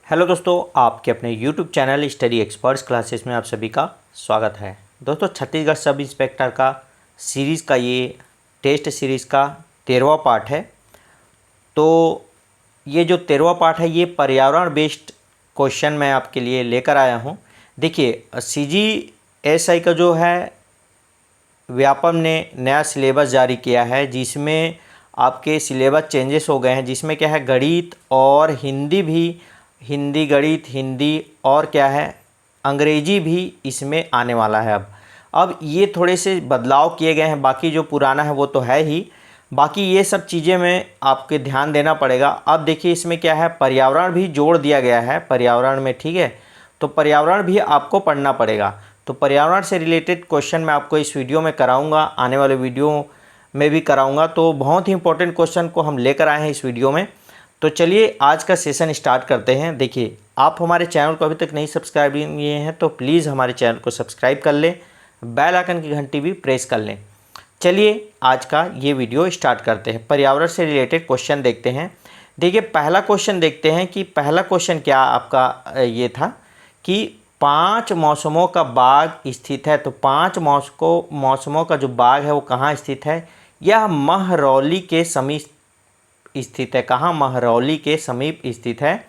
Hello दोस्तों, आपके अपने YouTube channel study experts classes में आप सभी का स्वागत है। दोस्तों, छत्तीसगढ़ सब इंस्पेक्टर का सीरीज़ का ये टेस्ट सीरीज़ का 13वां पार्ट है। तो ये जो 13वां पार्ट है ये पर्यावरण बेस्ड क्वेश्चन मैं आपके लिए लेकर आया हूँ। देखिए, CGSI का जो है व्यापम ने नया सिलेबस जारी किया है, जिसमें आपके सिलेबस चेंजेस हो गए हैं, जिसमें क्या है गणित और हिंदी भी, हिंदी गणित हिंदी और क्या है अंग्रेजी भी इसमें आने वाला है। अब ये थोड़े से बदलाव किए गए हैं, बाकी जो पुराना है वो तो है ही, बाकी ये सब चीज़ें में आपके ध्यान देना पड़ेगा। अब देखिए इसमें क्या है पर्यावरण भी जोड़ दिया गया है पर्यावरण में, ठीक है। तो पर्यावरण भी आपको पढ़ना पड़ेगा। तो पर्यावरण से रिलेटेड क्वेश्चन मैं आपको इस वीडियो में कराऊंगा, आने वाले वीडियो में भी कराऊंगा। तो बहुत ही इंपॉर्टेंट क्वेश्चन को हम लेकर आए हैं इस वीडियो में। तो चलिए आज का सेशन स्टार्ट करते हैं। देखिए, आप हमारे चैनल को अभी तक नहीं सब्सक्राइब किए हैं तो प्लीज़ हमारे चैनल को सब्सक्राइब कर लें, बेल आइकन की घंटी भी प्रेस कर लें। चलिए आज का ये वीडियो स्टार्ट करते हैं। पर्यावरण से रिलेटेड क्वेश्चन देखते हैं। देखिए, पहला क्वेश्चन देखते हैं कि पहला क्वेश्चन क्या आपका ये था कि 5 मौसमों का बाग स्थित है। तो 5 मौसमों का जो बाग है वो कहाँ स्थित है? यह महरौली के समीप स्थित है। कहाँ? महरौली के समीप स्थित है।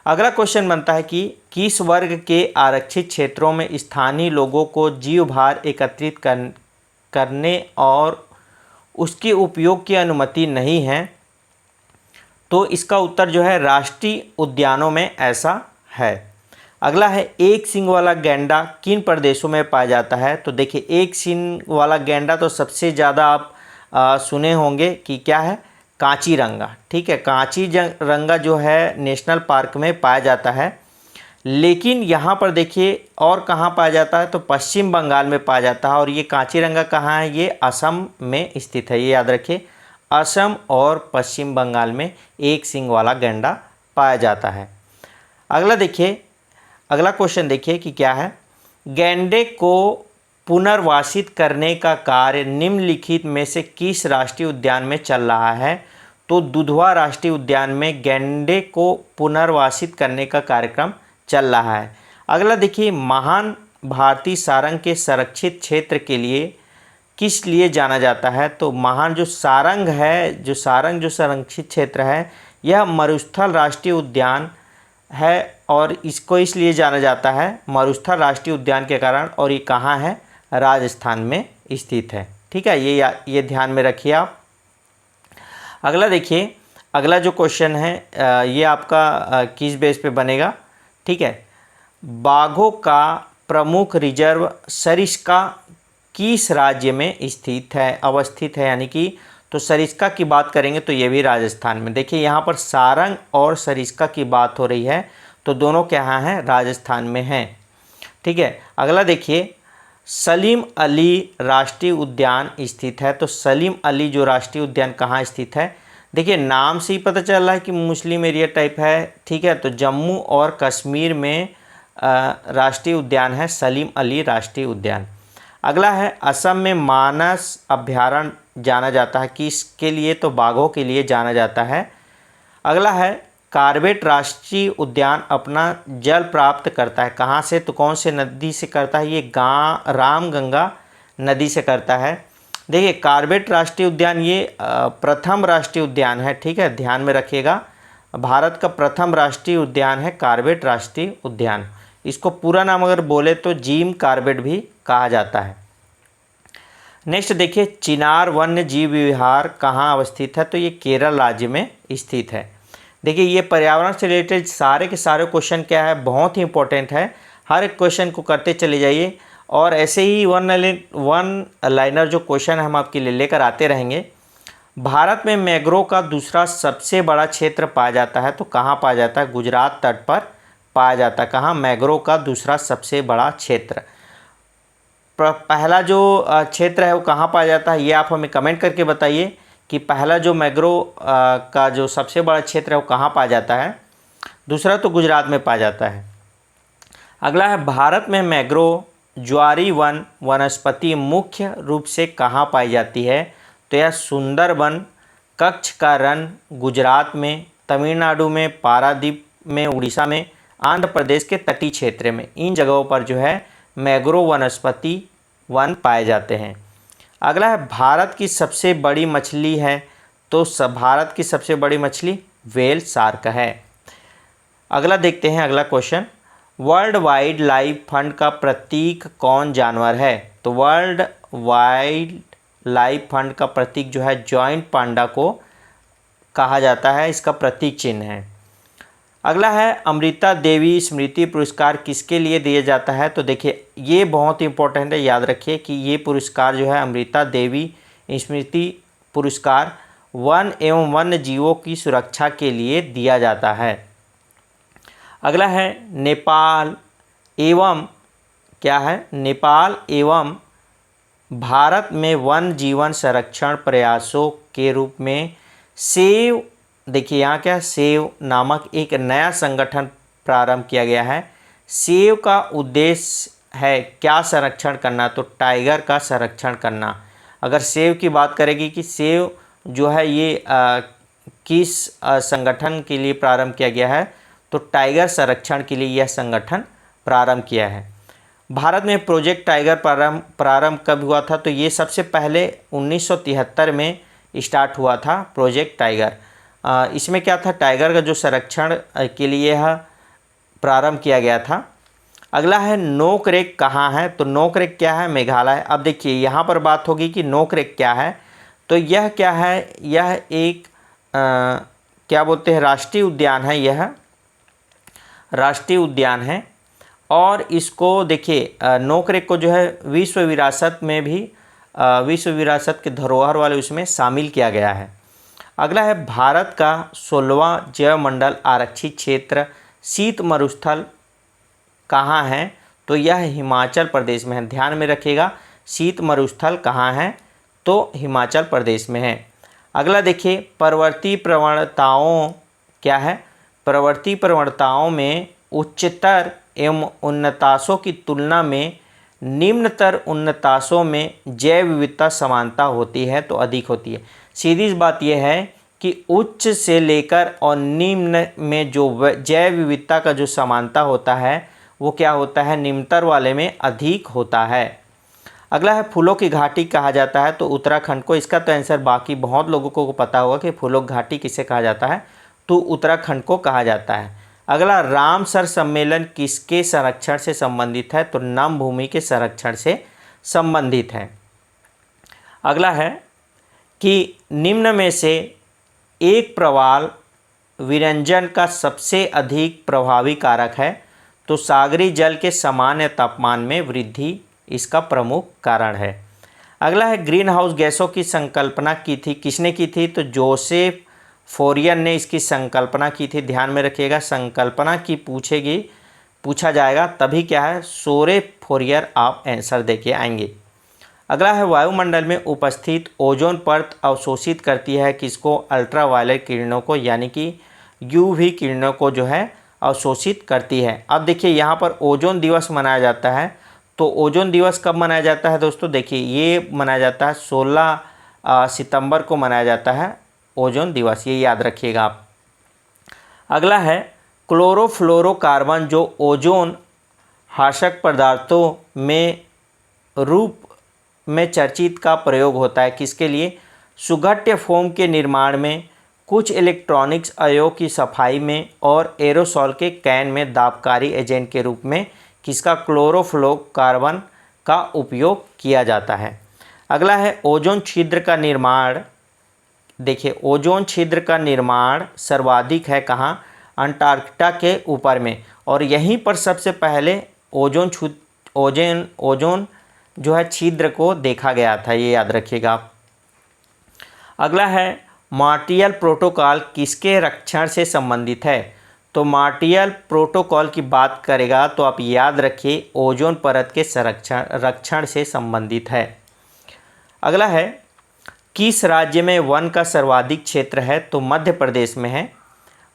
अगला क्वेश्चन बनता है कि किस वर्ग के आरक्षित क्षेत्रों में स्थानीय लोगों को जीव भार एकत्रित करने और उसके उपयोग की अनुमति नहीं है? तो इसका उत्तर जो है राष्ट्रीय उद्यानों में ऐसा है। अगला है एक सींग वाला गैंडा किन प्रदेशों में पाया जाता है? तो देखिए, एक सींग वाला गैंडा तो सबसे ज़्यादा आप सुने होंगे कि क्या है, कांचीरंगा, ठीक है। कांचीरंगा जो है नेशनल पार्क में पाया जाता है, लेकिन यहाँ पर देखिए और कहाँ पाया जाता है तो पश्चिम बंगाल में पाया जाता है। और ये कांचीरंगा कहाँ है? ये असम में स्थित है। ये याद रखिए, असम और पश्चिम बंगाल में एक सींग वाला गैंडा पाया जाता है। अगला क्वेश्चन देखिए कि क्या है, गैंडे को पुनर्वासित करने का कार्य निम्नलिखित में से किस राष्ट्रीय उद्यान में चल रहा है? तो दुधवा राष्ट्रीय उद्यान में गैंडे को पुनर्वासित करने का कार्यक्रम चल रहा है। अगला देखिए, महान भारतीय सारंग के संरक्षित क्षेत्र के लिए किस लिए जाना जाता है? तो महान जो सारंग है, जो संरक्षित क्षेत्र है, यह मरुस्थल राष्ट्रीय उद्यान है और इसको इसलिए जाना जाता है मरुस्थल राष्ट्रीय उद्यान के कारण। और ये कहाँ है? राजस्थान में स्थित है, ठीक है। ये ध्यान में रखिए आप। अगला देखिए, अगला जो क्वेश्चन है ये आपका किस बेस पे बनेगा, ठीक है। बाघों का प्रमुख रिजर्व सरिस्का किस राज्य में अवस्थित है यानी कि, तो सरिस्का की बात करेंगे तो ये भी राजस्थान में। देखिए यहाँ पर सारंग और सरिस्का की बात हो रही है, तो दोनों क्या हैं? राजस्थान में हैं, ठीक है। अगला देखिए, सलीम अली राष्ट्रीय उद्यान स्थित है। तो सलीम अली जो राष्ट्रीय उद्यान कहाँ स्थित है? देखिए नाम से ही पता चल रहा है कि मुस्लिम एरिया टाइप है, ठीक है। तो जम्मू और कश्मीर में राष्ट्रीय उद्यान है सलीम अली राष्ट्रीय उद्यान। अगला है, असम में मानस अभ्यारण्य जाना जाता है किसके लिए? तो बाघों के लिए जाना जाता है। अगला है, कार्बेट राष्ट्रीय उद्यान अपना जल प्राप्त करता है कहाँ से? तो कौन से नदी से करता है? ये रामगंगा नदी से करता है। देखिए, कार्बेट राष्ट्रीय उद्यान ये प्रथम राष्ट्रीय उद्यान है, ठीक है, ध्यान में रखिएगा। भारत का प्रथम राष्ट्रीय उद्यान है कार्बेट राष्ट्रीय उद्यान। इसको पूरा नाम अगर बोले तो जिम कार्बेट भी कहा जाता है। नेक्स्ट देखिए, चिनार वन्य जीव विहार कहाँ अवस्थित है? तो ये केरल राज्य में स्थित है। देखिए, ये पर्यावरण से रिलेटेड सारे के सारे क्वेश्चन क्या है, बहुत ही इंपॉर्टेंट है। हर एक क्वेश्चन को करते चले जाइए और ऐसे ही वन लाइनर जो क्वेश्चन हम आपके लिए लेकर आते रहेंगे। भारत में मैंग्रोव का दूसरा सबसे बड़ा क्षेत्र पाया जाता है। तो कहाँ पाया जाता है? गुजरात तट पर पाया जाता है। कहाँ? मैंग्रोव का दूसरा सबसे बड़ा क्षेत्र। पहला जो क्षेत्र है वो कहाँ पाया जाता है, ये आप हमें कमेंट करके बताइए कि पहला जो मैंग्रोव का जो सबसे बड़ा क्षेत्र है वो कहाँ पाया जाता है। दूसरा तो गुजरात में पाया जाता है। अगला है, भारत में मैंग्रोव ज्वारी वनस्पति मुख्य रूप से कहाँ पाई जाती है? तो यह सुंदरबन, कच्छ का रण गुजरात में, तमिलनाडु में पारादीप में, उड़ीसा में, आंध्र प्रदेश के तटीय क्षेत्र में, इन जगहों पर जो है मैंग्रोव वनस्पति वन पाए जाते हैं। अगला है भारत की सबसे बड़ी मछली है, तो भारत की सबसे बड़ी मछली व्हेल शार्क है। अगला देखते हैं अगला question, world wild life fund का प्रतीक कौन जानवर है? तो वर्ल्ड वाइल्ड लाइफ फंड का प्रतीक जो है जॉइंट पांडा को कहा जाता है, इसका प्रतीक चिन्ह है। अगला है अमृता देवी स्मृति पुरस्कार किसके लिए दिया जाता है? तो देखिए ये बहुत इंपॉर्टेंट है, याद रखिए कि ये पुरस्कार जो है अमृता देवी स्मृति पुरस्कार वन एवं वन्य जीवों की सुरक्षा के लिए दिया जाता है। अगला है नेपाल एवं क्या है? नेपाल एवं भारत में वन जीवन संरक्षण प्रयासों के रूप में सेव, देखिए यहाँ क्या, सेव नामक एक नया संगठन प्रारंभ किया गया है। सेव का उद्देश्य है क्या संरक्षण करना? तो टाइगर का संरक्षण करना। अगर सेव की बात करेगी कि सेव जो है ये किस संगठन के लिए प्रारंभ किया गया है, तो टाइगर संरक्षण के लिए यह संगठन प्रारंभ किया है। भारत में प्रोजेक्ट टाइगर प्रारंभ कब हुआ था? तो ये सबसे पहले 1973 में स्टार्ट हुआ था प्रोजेक्ट टाइगर। इसमें क्या था, टाइगर का जो संरक्षण के लिए यह प्रारंभ किया गया था। अगला है नोकरेक कहाँ है? तो नोकरेक क्या है? मेघालय। अब देखिए यहाँ पर बात होगी कि नोकरेक क्या है, तो यह क्या है, यह एक क्या बोलते हैं, राष्ट्रीय उद्यान है। यह राष्ट्रीय उद्यान है और इसको देखिए नोकरेक को जो है विश्व विरासत में भी विश्व विरासत के धरोहर वाले उसमें शामिल किया गया है। अगला है भारत का 16वां जैवमंडल आरक्षित क्षेत्र शीत मरुस्थल कहाँ है? तो यह हिमाचल प्रदेश में है। ध्यान में रखिएगा शीत मरुस्थल कहाँ है, तो हिमाचल प्रदेश में है। अगला देखिए प्रवृत्ति प्रवणताओं क्या है? प्रवृत्ति प्रवणताओं में उच्चतर एवं उन्नतासों की तुलना में निम्नतर उन्नतासों में जैव विविधता समानता होती है, तो अधिक होती है। सीधी बात यह है कि उच्च से लेकर और निम्न में जो जैव विविधता का जो समानता होता है वो क्या होता है, निम्नतर वाले में अधिक होता है। अगला है फूलों की घाटी कहा जाता है, तो उत्तराखंड को। इसका तो आंसर बाकी बहुत लोगों को पता होगा कि फूलों की घाटी किसे कहा जाता है, तो उत्तराखंड को कहा जाता है। अगला रामसर सम्मेलन किसके संरक्षण से संबंधित है? तो नम भूमि के संरक्षण से संबंधित है। अगला है कि निम्न में से एक प्रवाल विरंजन का सबसे अधिक प्रभावी कारक है, तो सागरी जल के सामान्य तापमान में वृद्धि इसका प्रमुख कारण है। अगला है ग्रीन हाउस गैसों की संकल्पना की थी, किसने की थी? तो जोसेफ फोरियर ने इसकी संकल्पना की थी। ध्यान में रखिएगा संकल्पना की पूछा जाएगा तभी क्या है, सोरे फोरियर आप आंसर देके आएंगे। अगला है वायुमंडल में उपस्थित ओजोन परत अवशोषित करती है किसको? अल्ट्रावायलेट किरणों को, यानी कि यूवी किरणों को जो है अवशोषित करती है। अब देखिए यहाँ पर ओजोन दिवस मनाया जाता है, तो ओजोन दिवस कब मनाया जाता है दोस्तों? देखिए ये मनाया जाता है 16 सितंबर को मनाया जाता है ओजोन दिवस, ये याद रखिएगा आप। अगला है क्लोरोफ्लोरोकार्बन जो ओजोन हाशक पदार्थों में रूप में चर्चित का प्रयोग होता है किसके लिए? सुघट्य फोम के निर्माण में, कुछ इलेक्ट्रॉनिक्स अवयवों की सफाई में और एरोसॉल के कैन में दाबकारी एजेंट के रूप में किसका? क्लोरोफ्लोरोकार्बन का उपयोग किया जाता है। अगला है ओजोन छिद्र का निर्माण। देखिए ओजोन छिद्र का निर्माण सर्वाधिक है कहाँ? अंटार्कटिका के ऊपर में, और यहीं पर सबसे पहले ओजोन जो है छिद्र को देखा गया था, ये याद रखिएगा आप। अगला है मॉन्ट्रियल प्रोटोकॉल किसके रक्षण से संबंधित है? तो मॉन्ट्रियल प्रोटोकॉल की बात करेगा तो आप याद रखिए ओजोन परत के रक्षण से संबंधित है। अगला है किस राज्य में वन का सर्वाधिक क्षेत्र है? तो मध्य प्रदेश में है।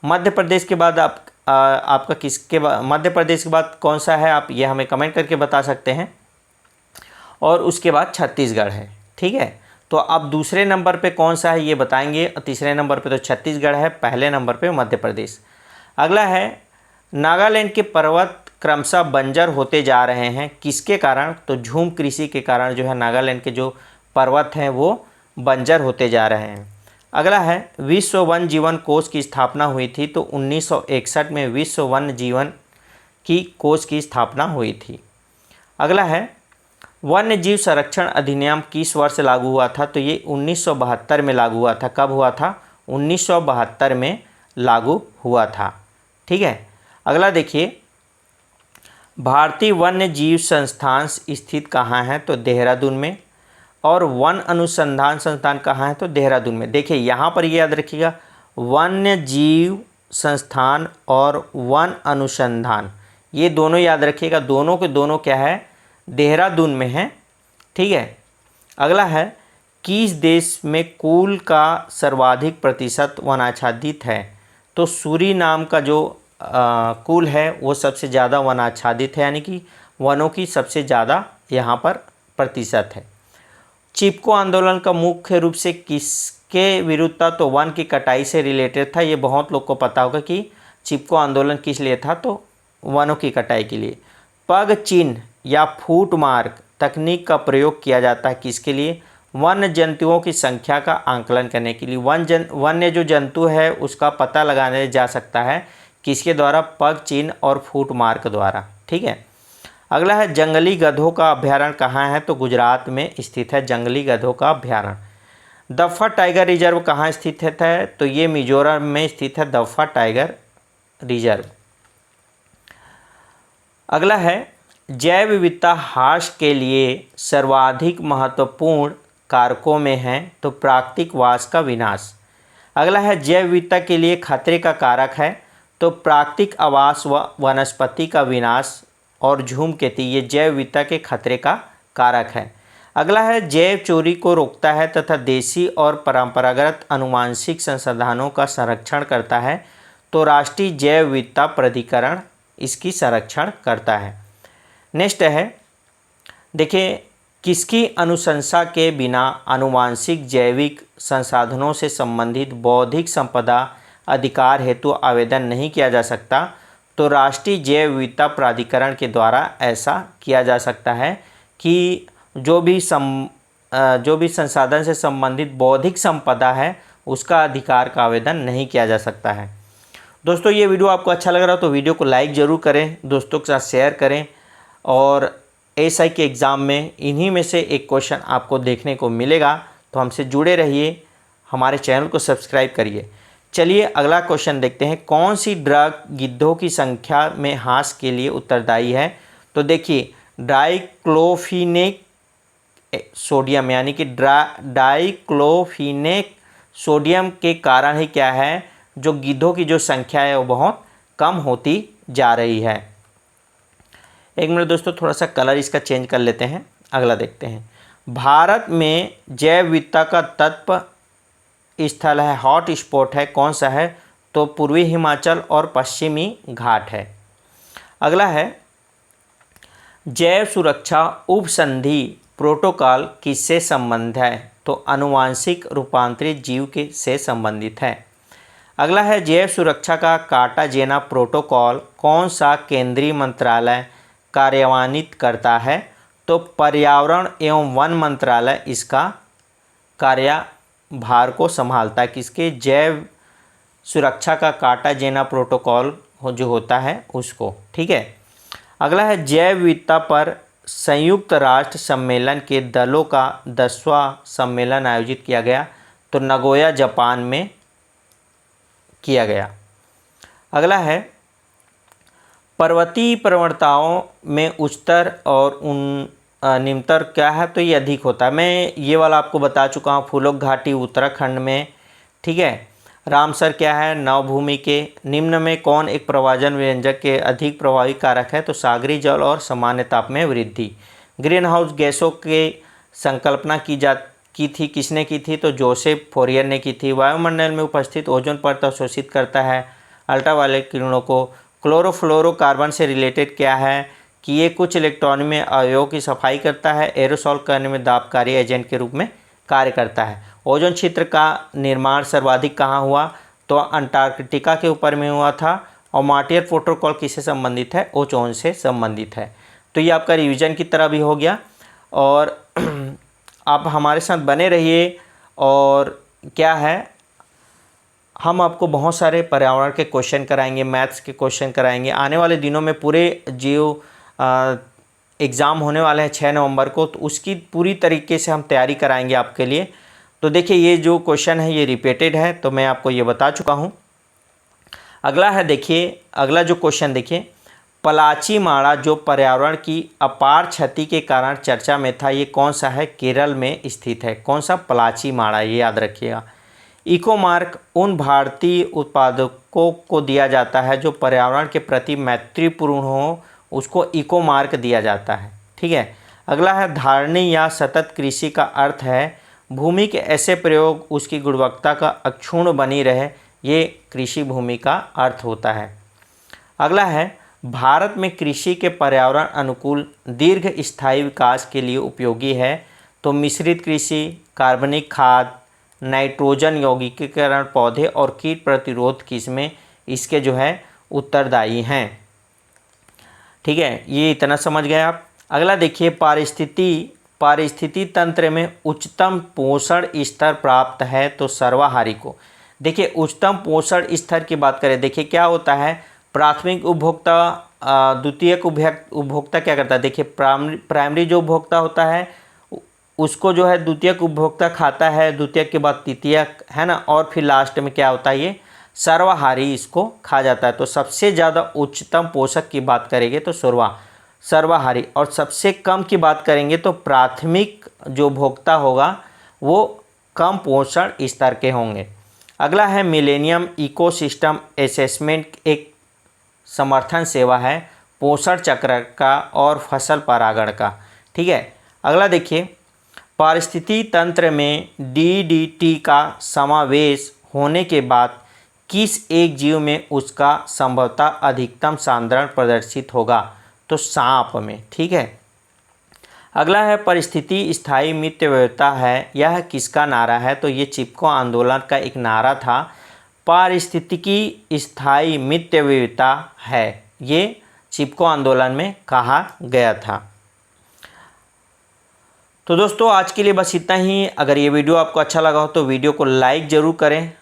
मध्य प्रदेश के बाद आपका किसके बाद, मध्य प्रदेश के बाद कौन सा है, आप ये हमें कमेंट करके बता सकते हैं। और उसके बाद छत्तीसगढ़ है, ठीक है। तो अब दूसरे नंबर पे कौन सा है ये बताएंगे, तीसरे नंबर पे तो छत्तीसगढ़ है, पहले नंबर पे मध्य प्रदेश। अगला है नागालैंड के पर्वत क्रमशः बंजर होते जा रहे हैं, किसके कारण? तो झूम कृषि के कारण जो है नागालैंड के जो पर्वत हैं वो बंजर होते जा रहे हैं। अगला है विश्व वन जीवन कोष की स्थापना हुई थी, तो 1961 में विश्व वन जीवन की कोष की स्थापना हुई थी। अगला है वन्य जीव संरक्षण अधिनियम किस वर्ष लागू हुआ था? तो ये 1972 में लागू हुआ था। कब हुआ था? 1972 में लागू हुआ था। ठीक है। अगला देखिए, भारतीय वन्य जीव संस्थान स्थित कहाँ है? तो देहरादून में। और वन अनुसंधान संस्थान कहाँ है? तो देहरादून में। देखिए यहाँ पर ये याद रखिएगा, वन्य जीव संस्थान और वन अनुसंधान, ये दोनों याद रखिएगा, दोनों के दोनों क्या है? देहरादून में है। ठीक है। अगला है किस देश में कुल का सर्वाधिक प्रतिशत वनाच्छादित है? तो सूरीनाम का जो कुल है वो सबसे ज़्यादा वनाच्छादित है, यानी कि वनों की सबसे ज़्यादा यहाँ पर प्रतिशत है। चिपको आंदोलन का मुख्य रूप से किसके विरुद्ध था? तो वन की कटाई से रिलेटेड था। ये बहुत लोग को पता होगा कि चिपको आंदोलन किस लिए था, तो वनों की कटाई के लिए। पग चिन्ह या फूट मार्क तकनीक का प्रयोग किया जाता है किसके लिए? वन्य जंतुओं की संख्या का आंकलन करने के लिए। वन्य जो जंतु है उसका पता लगाने जा सकता है किसके द्वारा? पग चिन्ह और फूट मार्क द्वारा। ठीक है। अगला है जंगली गधों का अभ्यारण्य कहाँ है? तो गुजरात में स्थित है जंगली गधों का अभ्यारण्य। दफ्फा टाइगर रिजर्व कहाँ स्थित है? तो ये मिजोरम में स्थित है दफ्फा टाइगर रिजर्व। अगला है जैव विविधता ह्रास के लिए सर्वाधिक महत्वपूर्ण कारकों में है, तो प्राकृतिक वास का विनाश। अगला है जैव विविधता के लिए खतरे का कारक है, तो प्राकृतिक आवास व वनस्पति का विनाश और झूम खेती, ये जैव विविधता के खतरे का कारक है। अगला है जैव चोरी को रोकता है तथा देशी और परंपरागत आनुवांशिक संसाधनों का संरक्षण करता है, तो राष्ट्रीय जैव विविधता प्राधिकरण इसकी संरक्षण करता है। नेक्स्ट है, देखिए किसकी अनुशंसा के बिना आनुवांशिक जैविक संसाधनों से संबंधित बौद्धिक संपदा अधिकार हेतु आवेदन नहीं किया जा सकता? तो राष्ट्रीय जैव विविधता प्राधिकरण के द्वारा ऐसा किया जा सकता है कि जो भी संसाधन से संबंधित बौद्धिक संपदा है उसका अधिकार का आवेदन नहीं किया जा सकता है। दोस्तों ये वीडियो आपको अच्छा लग रहा हो तो वीडियो को लाइक ज़रूर करें, दोस्तों के साथ शेयर करें, और एसआई के एग्ज़ाम में इन्हीं में से एक क्वेश्चन आपको देखने को मिलेगा, तो हमसे जुड़े रहिए, हमारे चैनल को सब्सक्राइब करिए। चलिए अगला क्वेश्चन देखते हैं, कौन सी ड्रग गिद्धों की संख्या में ह्रास के लिए उत्तरदायी है? तो देखिए डाइक्लोफिनेक सोडियम, यानी कि डाइक्लोफिनेक सोडियम के कारण ही क्या है, जो गिद्धों की जो संख्या है वो बहुत कम होती जा रही है। एक मिनट दोस्तों, थोड़ा सा कलर इसका चेंज कर लेते हैं। अगला देखते हैं, भारत में जैव विविधता का तत्व स्थल है, हॉट स्पॉट है, कौन सा है? तो पूर्वी हिमाचल और पश्चिमी घाट है। अगला है जैव सुरक्षा उपसंधि प्रोटोकॉल किससे संबंध है? तो आनुवांशिक रूपांतरित जीव के से संबंधित है। अगला है जैव सुरक्षा का कार्टाजेना प्रोटोकॉल कौन सा केंद्रीय मंत्रालय कार्यान्वित करता है? तो पर्यावरण एवं वन मंत्रालय इसका कार्यभार को संभालता है। किसके? जैव सुरक्षा का कार्टाजेना प्रोटोकॉल जो होता है उसको। ठीक है। अगला है जैव विविधता पर संयुक्त राष्ट्र सम्मेलन के दलों का 10वां सम्मेलन आयोजित किया गया, तो नगोया जापान में किया गया। अगला है पर्वतीय प्रवणताओं में उच्चतर और निम्नतर क्या है? तो ये अधिक होता है। मैं ये वाला आपको बता चुका हूँ, फूलोक घाटी उत्तराखंड में। ठीक है। रामसर क्या है? नवभूमि के। निम्न में कौन एक प्रवाजन व्यंजक के अधिक प्रभावी कारक है? तो सागरी जल और सामान्य ताप में वृद्धि। ग्रीन हाउस गैसों के संकल्पना की थी, किसने की थी? तो जोसेफ फोरियर ने की थी। वायुमंडल में उपस्थित ओजोन परत अवशोषित करता है अल्ट्रावायलेट किरणों को। क्लोरोफ्लोरोकार्बन से रिलेटेड क्या है कि ये कुछ इलेक्ट्रॉन में अवयवों की सफाई करता है, एरोसॉल करने में दाबकारी एजेंट के रूप में कार्य करता है। ओजोन क्षेत्र का निर्माण सर्वाधिक कहाँ हुआ? तो अंटार्कटिका के ऊपर में हुआ था, और मॉन्ट्रियल प्रोटोकॉल किससे संबंधित है? ओजोन से संबंधित है। तो ये आपका रिवीजन की तरह भी हो गया और आप हमारे साथ बने रहिए। और क्या है, हम आपको बहुत सारे पर्यावरण के क्वेश्चन कराएंगे, मैथ्स के क्वेश्चन कराएंगे। आने वाले दिनों में पूरे जो एग्ज़ाम होने वाले हैं 6 नवंबर को, तो उसकी पूरी तरीके से हम तैयारी कराएंगे आपके लिए। तो देखिए ये जो क्वेश्चन है ये रिपीटेड है, तो मैं आपको ये बता चुका हूँ। अगला है, देखिए अगला जो क्वेश्चन देखिए, पलाची माड़ा जो पर्यावरण की अपार क्षति के कारण चर्चा में था, ये कौन सा है? केरल में स्थित है। कौन सा? पलाची माड़ा, ये याद रखिएगा। इको मार्क उन भारतीय उत्पादकों को दिया जाता है जो पर्यावरण के प्रति मैत्रीपूर्ण हो, उसको इको मार्क दिया जाता है। ठीक है। अगला है, धारणी या सतत कृषि का अर्थ है भूमि के ऐसे प्रयोग उसकी गुणवत्ता का अक्षुण्ण बनी रहे, ये कृषि भूमि का अर्थ होता है। अगला है, भारत में कृषि के पर्यावरण अनुकूल दीर्घ स्थायी विकास के लिए उपयोगी है, तो मिश्रित कृषि, कार्बनिक खाद, नाइट्रोजन यौगिकीकरण पौधे और कीट प्रतिरोध किस्में इसके जो है उत्तरदायी हैं। ठीक है, ये इतना समझ गए आप। अगला देखिए, पारिस्थिति तंत्र में उच्चतम पोषण स्तर प्राप्त है, तो सर्वाहारी को। देखिए उच्चतम पोषण स्तर की बात करें, देखिए क्या होता है, प्राथमिक उपभोक्ता, द्वितीयक उपभोक्ता क्या करता है, देखिए प्राइमरी जो उपभोक्ता होता है उसको जो है द्वितीयक उपभोक्ता खाता है, द्वितीयक के बाद तृतीयक, है ना, और फिर लास्ट में क्या होता है, ये सर्वाहारी इसको खा जाता है। तो सबसे ज़्यादा उच्चतम पोषक की बात करेंगे तो सर्वाहारी, और सबसे कम की बात करेंगे तो प्राथमिक जो उपभोक्ता होगा वो कम पोषण स्तर के होंगे। अगला है, मिलेनियम इकोसिस्टम असेसमेंट एक समर्थन सेवा है पोषण चक्र का और फसल परागण का। ठीक है। अगला देखिए, पारिस्थितिकी तंत्र में डीडीटी का समावेश होने के बाद किस एक जीव में उसका संभवतः अधिकतम सांद्रण प्रदर्शित होगा, तो सांप में। ठीक है। अगला है, परिस्थिति स्थायी मित्र विविधता है, यह किसका नारा है, तो ये चिपको आंदोलन का एक नारा था। पारिस्थितिकी स्थायी मित्र विविधता है, ये चिपको आंदोलन में कहा गया था। तो दोस्तों आज के लिए बस इतना ही। अगर ये वीडियो आपको अच्छा लगा हो तो वीडियो को लाइक ज़रूर करें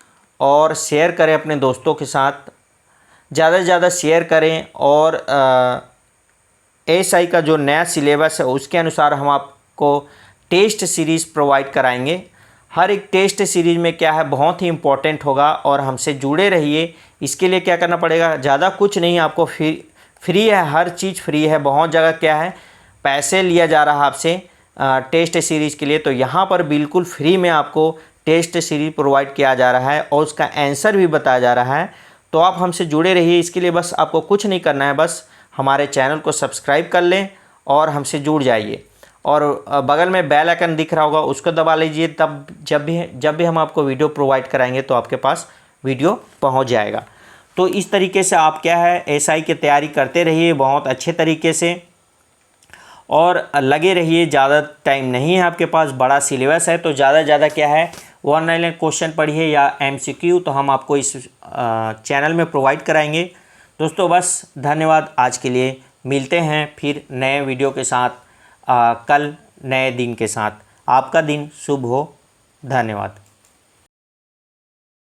और शेयर करें अपने दोस्तों के साथ, ज़्यादा से ज़्यादा शेयर करें। और एएसआई का जो नया सिलेबस है उसके अनुसार हम आपको टेस्ट सीरीज़ प्रोवाइड कराएंगे। हर एक टेस्ट सीरीज़ में क्या है, बहुत ही इम्पोर्टेंट होगा और हमसे जुड़े रहिए। इसके लिए क्या करना पड़ेगा, ज़्यादा कुछ नहीं, आपको फ्री है, हर चीज़ फ्री है। बहुत जगह क्या है, पैसे लिया जा रहा है आपसे टेस्ट सीरीज़ के लिए, तो यहाँ पर बिल्कुल फ्री में आपको टेस्ट सीरीज़ प्रोवाइड किया जा रहा है और उसका आंसर भी बताया जा रहा है। तो आप हमसे जुड़े रहिए। इसके लिए बस आपको कुछ नहीं करना है, बस हमारे चैनल को सब्सक्राइब कर लें और हमसे जुड़ जाइए। और बगल में बेल आइकन दिख रहा होगा, उसको दबा लीजिए, तब जब भी हम आपको वीडियो प्रोवाइड कराएंगे तो आपके पास वीडियो पहुँच जाएगा। तो इस तरीके से आप क्या है, एएसआई की तैयारी करते रहिए बहुत अच्छे तरीके से और लगे रहिए। ज़्यादा टाइम नहीं है आपके पास, बड़ा सिलेबस है, तो ज़्यादा से ज़्यादा क्या है, 1 लाइन क्वेश्चन पढ़िए या एमसीक्यू, तो हम आपको इस चैनल में प्रोवाइड कराएंगे। दोस्तों बस धन्यवाद आज के लिए, मिलते हैं फिर नए वीडियो के साथ कल नए दिन के साथ। आपका दिन शुभ हो। धन्यवाद।